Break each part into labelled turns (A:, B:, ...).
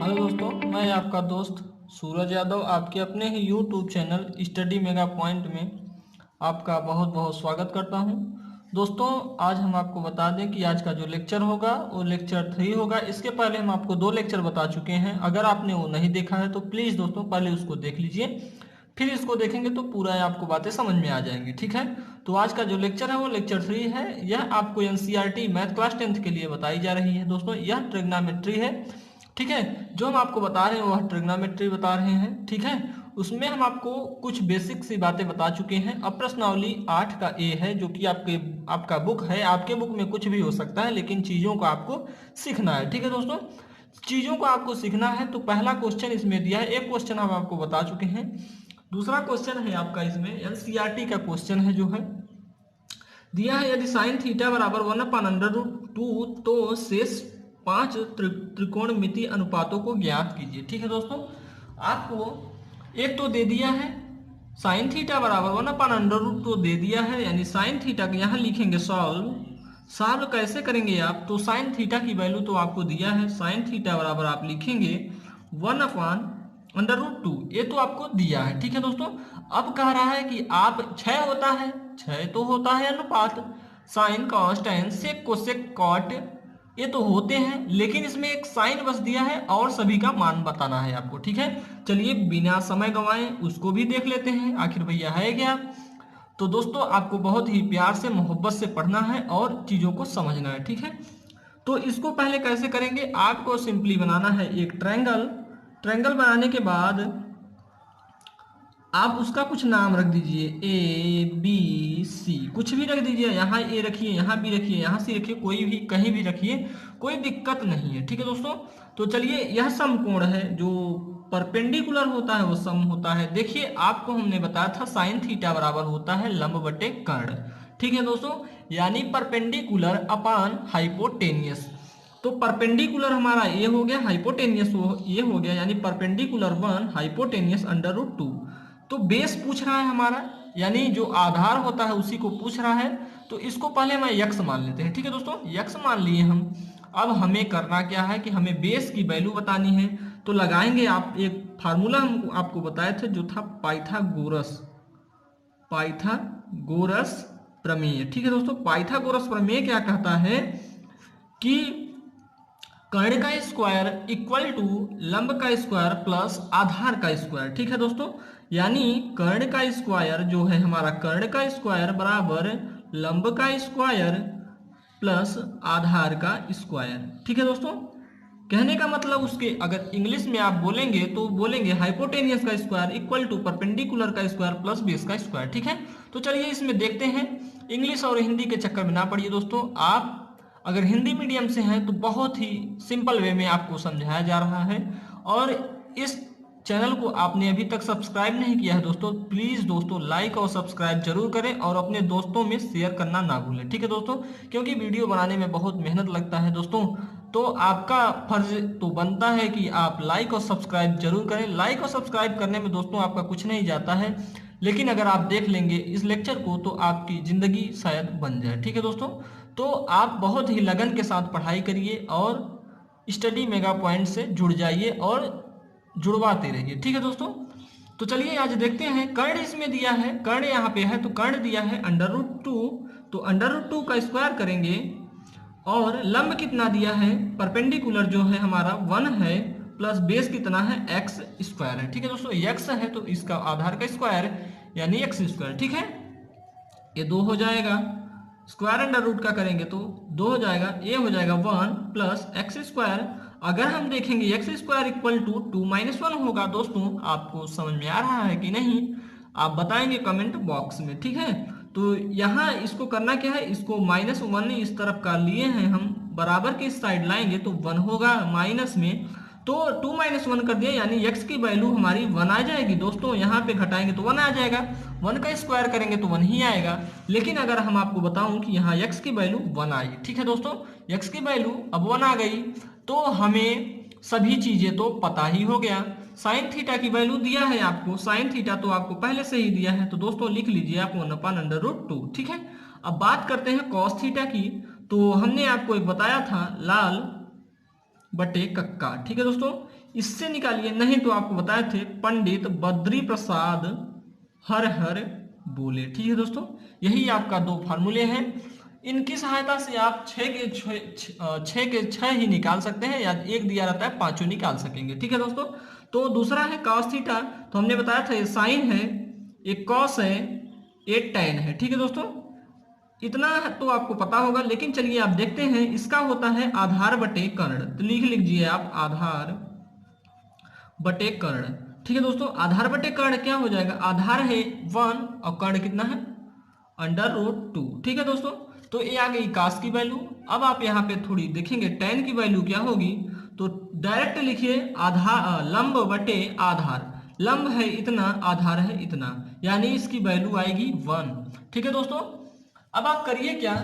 A: Hello दोस्तों, मैं आपका दोस्त सूरज यादव आपके अपने ही YouTube channel Study Mega Point में आपका बहुत बहुत स्वागत करता हूं। दोस्तों, आज हम आपको बता दें कि आज का जो लेक्चर होगा वो लेक्चर 3 होगा। इसके पहले हम आपको 2 लेक्चर बता चुके हैं। अगर आपने वो नहीं देखा है तो प्लीज़ दोस्तों पहले उसको देख लीजिए, फिर इसको देखेंगे तो पूरा आपको बातें समझ में आ जाएंगी। ठीक है, तो आज का जो लेक्चर है वो लेक्चर 3 है। यह आपको एनसीईआरटी मैथ क्लास 10th के लिए बताई जा रही है। दोस्तों, यह ट्रिग्नोमेट्री है। ठीक है, जो हम आपको बता रहे हैं वह ट्रिग्नोमेट्री बता रहे हैं। ठीक है, उसमें हम आपको कुछ बेसिक सी बातें बता चुके हैं। अब प्रश्नावली 8 का ए है, जो कि आपका बुक है। आपके बुक में कुछ भी हो सकता है, लेकिन चीज़ों को आपको सीखना है। ठीक है दोस्तों, चीज़ों को आपको सीखना है। तो पहला क्वेश्चन इसमें दिया है, एक क्वेश्चन हम आपको बता चुके हैं। दूसरा क्वेश्चन है आपका इसमें एनसीईआरटी का क्वेश्चन है, जो है दिया है यदि साइन थीटा बराबर 1/√2 तो शेष 5 त्रिकोणमितीय अनुपातों को ज्ञात कीजिए। ठीक है दोस्तों, आपको एक तो दे दिया है साइन थीटा बराबर 1/√2 दे दिया है, यानी साइन थीटा का यहाँ लिखेंगे सॉल्व। सॉल्व कैसे करेंगे आप, तो साइन थीटा की वैल्यू तो आपको दिया है, साइन थीटा बराबर आप लिखेंगे 1/√2, ये तो आपको दिया है। ठीक है दोस्तों, अब कह रहा है कि आप 6 होता है, 6 तो होता है अनुपात, sine cos tan sec cosec cot ये तो होते हैं, लेकिन इसमें एक साइन बस दिया है और सभी का मान बताना है आपको। ठीक है, चलिए बिना समय गंवाए उसको भी देख लेते हैं आखिर भैया है क्या। तो दोस्तों, आपको बहुत ही प्यार से मोहब्बत से पढ़ना है और चीज़ों को समझना है। ठीक है, तो इसको पहले कैसे करेंगे, आपको सिंपली बनाना है एक ट्रायंगल। ट्रायंगल बनाने के बाद आप उसका कुछ नाम रख दीजिए, ए बी सी कुछ भी रख दीजिए। यहाँ ए रखिए, यहाँ बी रखिए, यहाँ सी रखिए, कोई भी कहीं भी रखिए, कोई दिक्कत नहीं है। ठीक है दोस्तों, तो चलिए यह समकोण है, जो परपेंडिकुलर होता है वो सम होता है। देखिए आपको हमने बताया था साइन थीटा बराबर होता है लंब बटे कर्ण। ठीक है दोस्तों, यानी परपेंडिकुलर अपान हाइपोटेनियस। तो परपेंडिकुलर हमारा ये हो गया, हाइपोटेनियस ये हो गया, यानी परपेंडिकुलर 1 हाइपोटेनियस √2। तो बेस पूछ रहा है हमारा, यानी जो आधार होता है उसी को पूछ रहा है। तो इसको पहले मैं यक्स मान लेते हैं। ठीक है दोस्तों, यक्स मान लिए हम। अब हमें करना क्या है कि हमें बेस की वैल्यू बतानी है। तो लगाएंगे आप एक फार्मूला हम आपको बताए थे, जो था पाइथागोरस पाइथागोरस प्रमेय। ठीक है दोस्तों, पाइथागोरस प्रमेय क्या कहता है कि कर्ण का स्क्वायर इक्वल टू लंब का स्क्वायर प्लस आधार का स्क्वायर। ठीक है दोस्तों, यानी कर्ण का स्क्वायर जो है हमारा, कर्ण का स्क्वायर बराबर लंब का स्क्वायर प्लस आधार का स्क्वायर। ठीक है दोस्तों, कहने का मतलब उसके अगर इंग्लिश में आप बोलेंगे तो बोलेंगे हाइपोटेनियस का स्क्वायर इक्वल टू परपेंडिकुलर का स्क्वायर प्लस बेस का स्क्वायर। ठीक है, तो चलिए इसमें देखते हैं। इंग्लिश और हिंदी के चक्कर में ना पड़िए दोस्तों। आप अगर हिंदी मीडियम से हैं तो बहुत ही सिंपल वे में आपको समझाया जा रहा है। और इस चैनल को आपने अभी तक सब्सक्राइब नहीं किया है दोस्तों, प्लीज़ दोस्तों लाइक और सब्सक्राइब जरूर करें और अपने दोस्तों में शेयर करना ना भूलें। ठीक है दोस्तों, क्योंकि वीडियो बनाने में बहुत मेहनत लगता है दोस्तों, तो आपका फर्ज तो बनता है कि आप लाइक और सब्सक्राइब जरूर करें। लाइक और सब्सक्राइब करने में दोस्तों आपका कुछ नहीं जाता है, लेकिन अगर आप देख लेंगे इस लेक्चर को तो आपकी ज़िंदगी शायद बन जाए। ठीक है दोस्तों, तो आप बहुत ही लगन के साथ पढ़ाई करिए और स्टडी मेगा पॉइंट से जुड़ जाइए और जुड़वाते रहिए। ठीक है दोस्तों, तो चलिए आज देखते हैं। कर्ण इसमें दिया है, कर्ण यहाँ पे है, तो कर्ण दिया है √2, तो √2 का स्क्वायर करेंगे। और लंब कितना दिया है, परपेंडिकुलर जो है हमारा 1 है, प्लस बेस कितना है एक्स स्क्वायर है। ठीक है दोस्तों, एक्स है तो इसका आधार का स्क्वायर यानी एक्स स्क्वायर। ठीक है, ये 2 हो जाएगा, स्क्वायर अंडर रूट का करेंगे तो 2 हो जाएगा, ये हो जाएगा 1 प्लस एक्स स्क्वायर। अगर हम देखेंगे एक्स स्क्वायर इक्वल टू 2 - 1 होगा। दोस्तों आपको समझ में आ रहा है कि नहीं, आप बताएंगे कमेंट बॉक्स में। ठीक है, तो यहाँ इसको करना क्या है, इसको -1 इस तरफ कर लिए हैं हम, बराबर की साइड लाएंगे तो 1 होगा माइनस में, तो 2 - 1 कर दिया, यानी x की वैल्यू हमारी 1 आ जाएगी। दोस्तों यहाँ पे घटाएंगे तो 1 आ जाएगा, 1 का स्क्वायर करेंगे तो 1 ही आएगा। लेकिन अगर हम आपको बताऊं कि यहाँ x की वैल्यू 1 आई, ठीक है दोस्तों, x की वैल्यू अब 1 आ गई, तो हमें सभी चीजें तो पता ही हो गया। साइन थीटा की वैल्यू दिया है आपको, साइन थीटा तो आपको पहले से ही दिया है, तो दोस्तों लिख लीजिए आप 1/√2। ठीक है, अब बात करते हैं कॉस थीटा की। तो हमने आपको एक बताया था लाल बटे कक्का। ठीक है दोस्तों, इससे निकालिए, नहीं तो आपको बताए थे पंडित बद्री प्रसाद हर हर बोले। ठीक है दोस्तों, यही आपका दो फार्मूले हैं। इनकी सहायता से आप छः के छः ही निकाल सकते हैं, या एक दिया रहता है पांचों निकाल सकेंगे। ठीक है दोस्तों, तो दूसरा है कॉस थीटा। तो हमने बताया था ये साइन है, एक कॉस है, एक टैन है। ठीक है दोस्तों, इतना तो आपको पता होगा। लेकिन चलिए आप देखते हैं, इसका होता है आधार बटे कर्ण। तो लिख लीजिए आप आधार बटे कर्ण। ठीक है दोस्तों, आधार बटे कर्ण क्या हो जाएगा, आधार है 1 और कर्ण कितना है √2। ठीक है दोस्तों, तो ये आ गई कास की वैल्यू। अब आप यहाँ पे थोड़ी देखेंगे टेन की वैल्यू क्या होगी, तो डायरेक्ट लिखिए आधार लंब बटे आधार। लंब है इतना, आधार है इतना, यानी इसकी वैल्यू आएगी 1। ठीक है दोस्तों, अब आप करिए क्या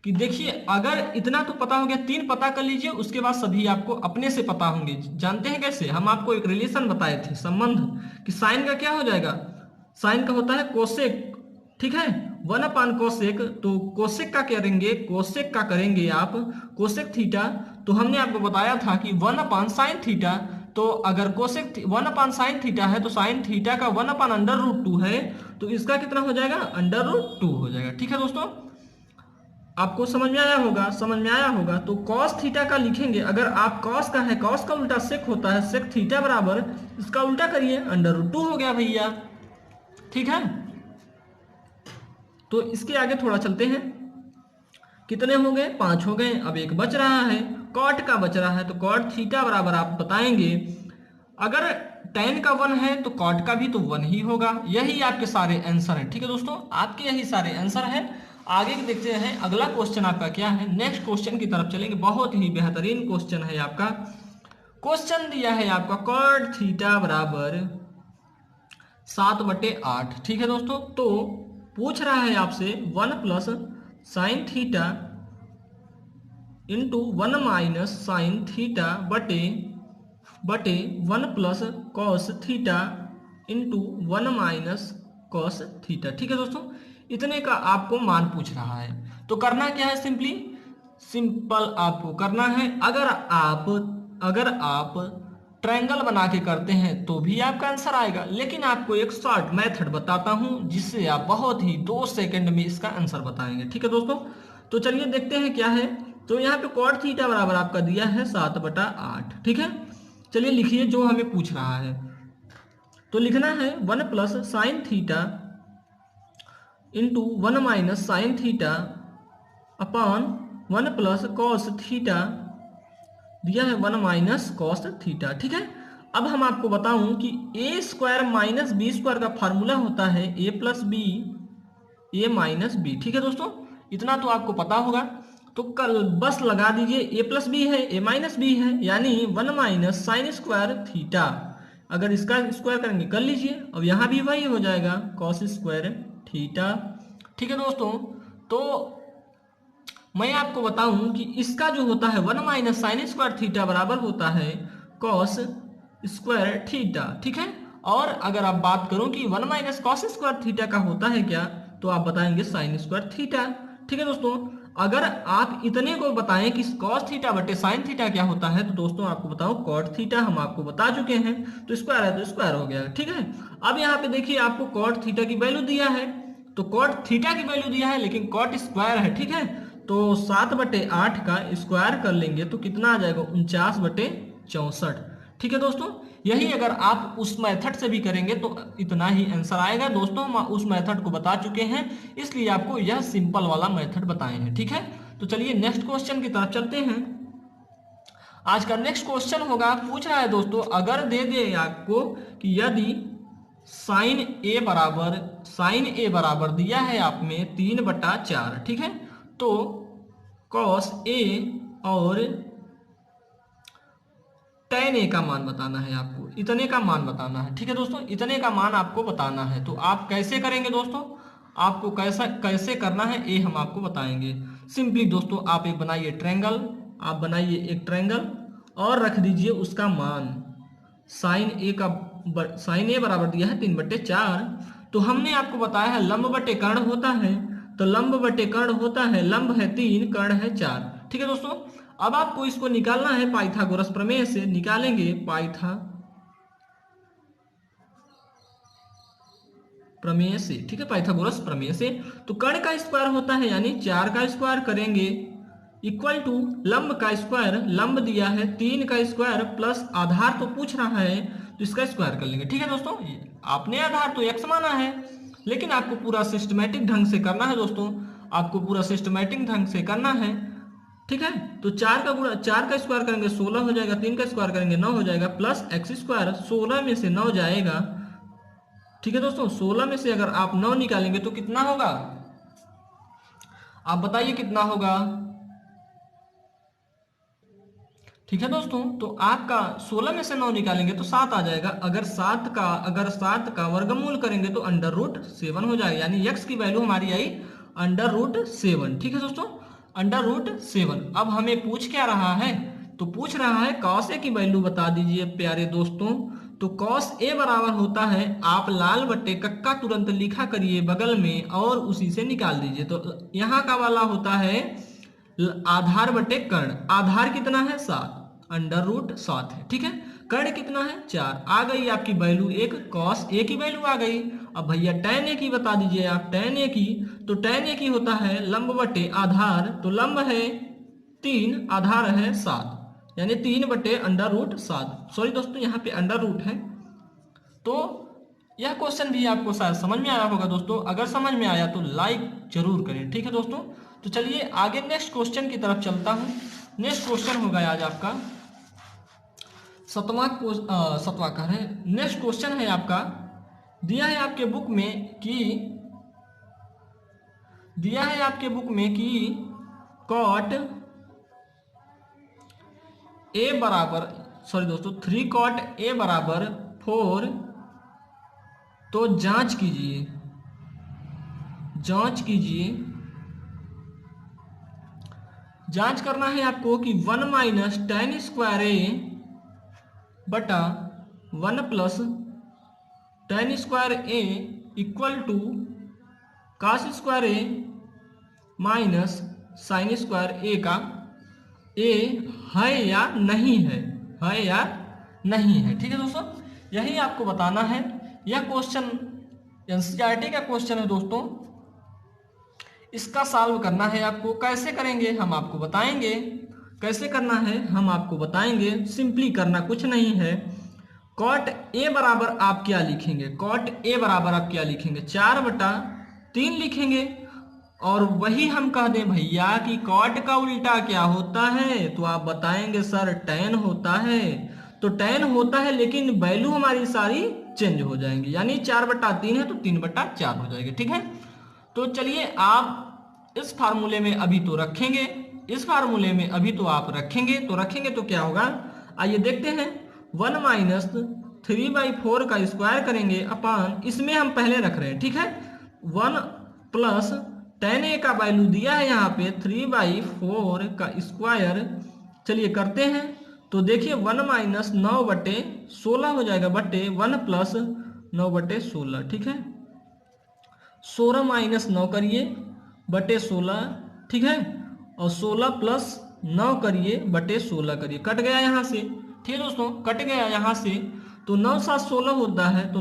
A: कि देखिए, अगर इतना तो पता हो गया, 3 पता कर लीजिए, उसके बाद सभी आपको अपने से पता होंगे। जानते हैं कैसे, हम आपको एक रिलेशन बताए थे, संबंध, कि साइन का क्या हो जाएगा, साइन का होता है कोसेक। ठीक है, 1 कोसेक, तो कोसेक का करेंगे, कोसेक का करेंगे आप कोसेक थीटा। तो हमने आपको बताया था कि 1 साइन थीटा, तो अगर कोसेक 1 साइन थीटा है तो साइन थीटा का 1/√2 है, तो इसका कितना हो जाएगा √2 हो जाएगा। ठीक है दोस्तों, आपको समझ में आया होगा, समझ में आया होगा। तो कॉस थीटा का लिखेंगे, अगर आप कॉस का है, कॉस का उल्टा सेक होता है, सेक थीटा बराबर इसका उल्टा करिए √2 हो गया भैया। ठीक है, तो इसके आगे थोड़ा चलते हैं, कितने हो गए 5 हो गए। अब एक बच रहा है, कॉट का बच रहा है, तो कॉट थीटा बराबर आप बताएंगे, अगर tan का 1 है तो कॉट का भी तो 1 ही होगा। यही आपके सारे आंसर हैं। ठीक है दोस्तों, आपके यही सारे आंसर हैं। आगे देखते हैं अगला क्वेश्चन आपका क्या है। नेक्स्ट क्वेश्चन की तरफ चलेंगे, बहुत ही बेहतरीन क्वेश्चन है आपका। क्वेश्चन दिया है आपका कॉट थीटा बराबर 7/8। ठीक है दोस्तों, तो पूछ रहा है आपसे 1 + sine theta into 1 - sine theta बटे 1 + cos theta into 1 - cos theta. ठीक है दोस्तों, इतने का आपको मान पूछ रहा है। तो करना क्या है, सिंपल आपको करना है, अगर आप ट्रायंगल बना के करते हैं तो भी आपका आंसर आएगा। लेकिन आपको एक शॉर्ट मेथड बताता हूं, जिससे आप बहुत ही 2 सेकंड में इसका आंसर बताएंगे। ठीक है दोस्तों, तो चलिए देखते हैं क्या है। तो यहाँ पे कॉट थीटा बराबर आपका दिया है 7/8। ठीक है, चलिए लिखिए जो हमें पूछ रहा है। तो लिखना है 1 + sine theta into 1 - sine theta upon 1 + cos theta, दिया है 1 - कॉस थीटा। ठीक है, अब हम आपको बताऊं कि a² - b² का फार्मूला होता है a + b a - b। ठीक है दोस्तों, इतना तो आपको पता होगा। तो कल बस लगा दीजिए, a + b है, a - b है, यानी 1 - साइन स्क्वायर थीटा। अगर इसका स्क्वायर करेंगे कर लीजिए, अब यहाँ भी वही हो जाएगा कॉस स्क्वायर थीटा। ठीक है दोस्तों, तो मैं आपको बताऊं कि इसका जो होता है 1 - साइन स्क्वायर थीटा बराबर होता है कॉस स्क्वायर थीटा। ठीक है, और अगर आप बात करूं कि 1 - कॉस स्क्वायर थीटा का होता है क्या, तो आप बताएंगे साइन स्क्वायर थीटा। ठीक है दोस्तों, अगर आप इतने को बताएं कि कॉस थीटा बटे साइन थीटा क्या होता है, तो दोस्तों आपको बताओ कॉट थीटा हम आपको बता चुके हैं, तो स्क्वायर है तो स्क्वायर हो गया। ठीक है, अब यहाँ पे देखिए आपको कॉट थीटा की वैल्यू दिया है, तो कॉट थीटा की वैल्यू दिया है, लेकिन कॉट स्क्वायर है। ठीक है, तो 7/8 का स्क्वायर कर लेंगे तो कितना आ जाएगा 49/64। ठीक है दोस्तों, यही अगर आप उस मेथड से भी करेंगे तो इतना ही आंसर आएगा। दोस्तों हम उस मेथड को बता चुके हैं, इसलिए आपको यह सिंपल वाला मेथड बताए हैं। ठीक है, तो चलिए नेक्स्ट क्वेश्चन की तरफ चलते हैं। आज का नेक्स्ट क्वेश्चन होगा, पूछ रहा है दोस्तों, अगर दे दे आपको कि यदि साइन ए बराबर दिया है आप में 3/4। ठीक है, तो कॉस ए और tan ए का मान बताना है आपको, इतने का मान बताना है। ठीक है दोस्तों, इतने का मान आपको बताना है। तो आप कैसे करेंगे दोस्तों, आपको कैसे करना है ये हम आपको बताएंगे। सिंपली दोस्तों आप एक बनाइए ट्रायंगल, आप बनाइए एक ट्रायंगल और रख दीजिए उसका मान साइन ए बराबर दिया है 3/4। तो हमने आपको बताया है लंब बटे कर्ण होता है, तो लंब बटे कर्ण होता है, लंब है 3 कर्ण है 4। ठीक है दोस्तों, अब आपको इसको निकालना है पाइथागोरस प्रमेय से, निकालेंगे प्रमेय से, ठीक है, पाइथागोरस प्रमेय से। तो कर्ण का स्क्वायर होता है यानी 4 का स्क्वायर करेंगे इक्वल टू लंब का स्क्वायर, लंब दिया है 3 का स्क्वायर प्लस आधार तो पूछ रहा है तो इसका स्क्वायर कर लेंगे। ठीक है दोस्तों, आपने आधार तो x माना है, लेकिन आपको पूरा सिस्टमेटिक ढंग से करना है दोस्तों, आपको पूरा सिस्टमेटिक ढंग से करना है। ठीक है, तो 4 का स्क्वायर करेंगे 16 हो जाएगा, 3 का स्क्वायर करेंगे 9 हो जाएगा, प्लस एक्स स्क्वायर, 16 में से 9 जाएगा। ठीक है दोस्तों, 16 में से अगर आप 9 निकालेंगे तो कितना होगा, आप बताइए कितना होगा। ठीक है दोस्तों, तो आपका 16 में से 9 निकालेंगे तो 7 आ जाएगा। अगर 7 का वर्गमूल करेंगे तो √7 हो जाएगा, यानी x की वैल्यू हमारी आई √7। ठीक है दोस्तों, √7। अब हमें पूछ क्या रहा है, तो पूछ रहा है cos a की वैल्यू बता दीजिए प्यारे दोस्तों। तो cos a बराबर होता है, आप लाल बट्टे कक्का तुरंत लिखा करिए बगल में और उसी से निकाल दीजिए। तो यहाँ का वाला होता है आधार बटे कर्ण, आधार कितना है 7, √7 है। ठीक है, कर्ण कितना है 4, आ गई आपकी वैल्यू 1, cos a की वैल्यू आ गई। अब भैया tan a की बता दीजिए आप, tan a की, तो tan a की होता है लंब बटे आधार, तो लंब है 3, आधार है 7, यानी 3 बटे √7। सॉरी दोस्तों, यहाँ पे √ है। तो यह क्वेश्चन भी आपको शायद समझ में आया होगा दोस्तों, अगर समझ में आया तो लाइक जरूर करें। ठीक है दोस्तों, तो चलिए आगे नेक्स्ट क्वेश्चन की तरफ चलता हूं। नेक्स्ट क्वेश्चन होगा आज आपका सतवां का है। नेक्स्ट क्वेश्चन है आपका, दिया है आपके बुक में कि cot a बराबर, सॉरी दोस्तों 3 cot a बराबर 4, तो जांच कीजिए जांच करना है आपको कि 1 माइनस tan स्क्वायर a बटा 1 plus tan square a equal to cos square a minus sine square a का a है या नहीं है, ठीक है दोस्तों, यही आपको बताना है। यह क्वेश्चन एनसीईआरटी का क्वेश्चन है दोस्तों, इसका सॉल्व करना है आपको। कैसे करेंगे हम आपको बताएंगे, कैसे करना है हम आपको बताएंगे। सिंपली करना कुछ नहीं है, cot a बराबर आप क्या लिखेंगे, 4/3 लिखेंगे, और वही हम कह दें भैया कि cot का उल्टा क्या होता है, तो आप बताएंगे सर tan होता है। तो tan होता है, लेकिन वैल्यू हमारी सारी चेंज हो जाएंगी, यानी 4/3 है तो 3/4 हो जाएगी। ठीक है, तो चलिए आप इस फार्मूले में अभी तो रखेंगे, तो रखेंगे तो क्या होगा, आइए देखते हैं। 1 माइनस 3/4 का स्क्वायर करेंगे अपान, इसमें हम पहले रख रहे हैं। ठीक है, 1 प्लस tan a का वैल्यू दिया है यहाँ पे 3/4 का स्क्वायर, चलिए करते हैं। तो देखिए 1 माइनस 9/16 हो जाएगा, बटे 1 प्लस 9/16। ठीक है, 16 माइनस 9 करिए बटे 16, ठीक है, और 16 प्लस 9 करिए बटे 16 करिए, कट गया यहाँ से। ठीक है दोस्तों, कट गया यहाँ से, तो 9 7 16 होता है, तो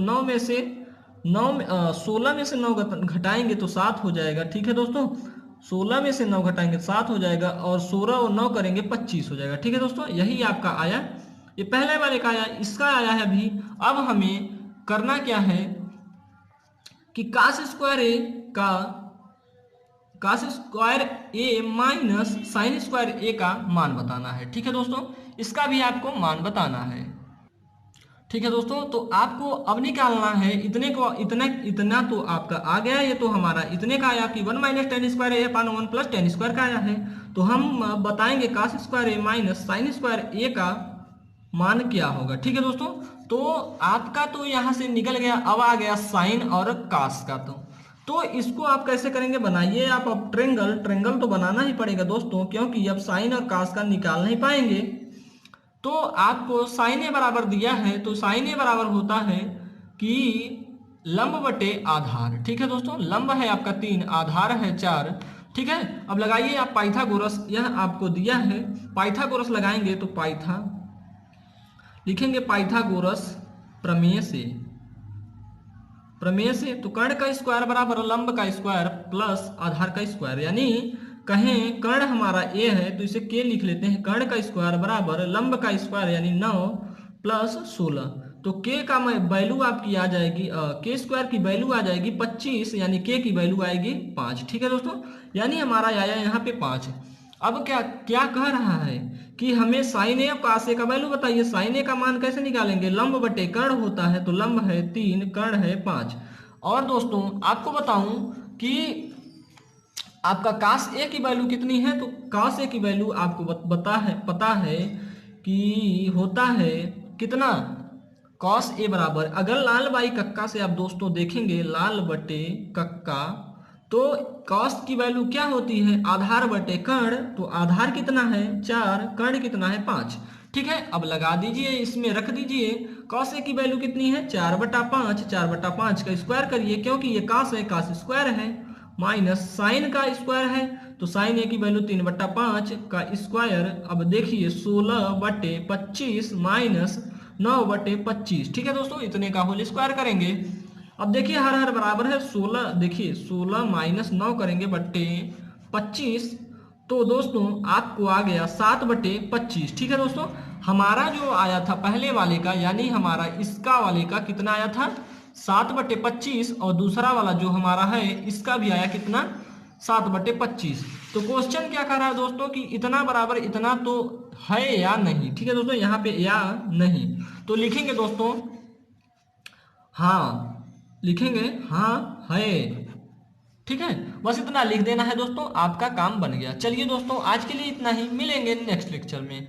A: 16 में से 9 घटाएंगे तो 7 हो जाएगा। ठीक है दोस्तों, 16 में से 9 घटाएंगे 7 हो जाएगा, और 16 और 9 करेंगे 25 हो जाएगा। ठीक है दोस्तों, यही आपका आया, ये पहले वाले का आया, इसका आया है अभी। अब हमें करना क्या है कि cos square a minus sine square a का मान बताना है। ठीक है दोस्तों, इसका भी आपको मान बताना है। ठीक है दोस्तों, तो आपको अब निकालना है इतना तो आपका आ गया, ये तो हमारा इतने का आया कि 1 minus tan square a upon 1 plus tan square का आया है। तो हम बताएंगे cos square a minus sine square a का मान क्या होगा। ठीक है दोस्तों, तो आपका तो यहाँ से निकल गया, अब आ गया साइन और cos का। तो इसको आप कैसे करेंगे, बनाइए आप। अब ट्रेंगल तो बनाना ही पड़ेगा दोस्तों, क्योंकि अब साइन और cos का निकाल नहीं पाएंगे। तो आपको साइन ए बराबर दिया है, तो साइन ए बराबर होता है कि लंब बटे आधार। ठीक है दोस्तों, लंब है आपका 3, आधार है 4, ठीक है, अब लगाइए आप पाइथागोरस, यह आपको दिया है, पाइथागोरस लगाएंगे तो लिखेंगे पाइथागोरस प्रमेय से, तो कर्ण का स्क्वायर बराबर लंब का स्क्वायर प्लस आधार का स्क्वायर, यानी कहें कर्ण हमारा ए है तो इसे के लिख लेते हैं, कर्ण का स्क्वायर बराबर लंब का स्क्वायर यानी 9 प्लस 16, तो के का वैल्यू आपकी आ जाएगी, के स्क्वायर की वैल्यू आ जाएगी 25, यानी के की वैल्यू आएगी 5। ठीक है दोस्तों, यानी हमारा आया यहाँ पे 5। अब क्या क्या कह रहा है कि हमें साइन ए और कॉस ए का वैल्यू बताइए। साइन ए का मान कैसे निकालेंगे, लंब बटे कर्ण होता है, तो लंब है 3, कर्ण है 5। और दोस्तों आपको बताऊं कि आपका cos ए की वैल्यू कितनी है, तो cos ए की वैल्यू आपको पता है कि होता है कितना, cos ए बराबर, अगर लाल बाई कक्का से आप दोस्तों देखेंगे, लाल बटे कक्का, तो cos की वैल्यू क्या होती है, आधार बटे कर्ण, तो आधार कितना है 4, कर्ण कितना है 5। ठीक है, अब लगा दीजिए, इसमें रख दीजिए, cos ए की वैल्यू कितनी है 4/5, 4/5 का स्क्वायर करिए, क्योंकि ये cos है, cos स्क्वायर है, माइनस साइन का स्क्वायर है, तो साइन ए की वैल्यू 3/5 का स्क्वायर, अब देखिए 16/25 माइनस 9/25। ठीक है दोस्तों, इतने का होल स्क्वायर करेंगे। अब देखिए हर हर बराबर है 16, देखिए 16 माइनस 9 करेंगे बट्टे 25, तो दोस्तों आपको आ गया 7/25। ठीक है दोस्तों, हमारा जो आया था पहले वाले का, यानी हमारा इसका वाले का कितना आया था 7/25, और दूसरा वाला जो हमारा है इसका भी आया कितना 7/25। तो क्वेश्चन क्या कर रहा है दोस्तों कि इतना बराबर इतना तो है या नहीं। ठीक है दोस्तों, यहाँ पे या नहीं, तो लिखेंगे दोस्तों हाँ, लिखेंगे हाँ है। ठीक है, बस इतना लिख देना है दोस्तों, आपका काम बन गया। चलिए दोस्तों आज के लिए इतना ही, मिलेंगे नेक्स्ट लेक्चर में।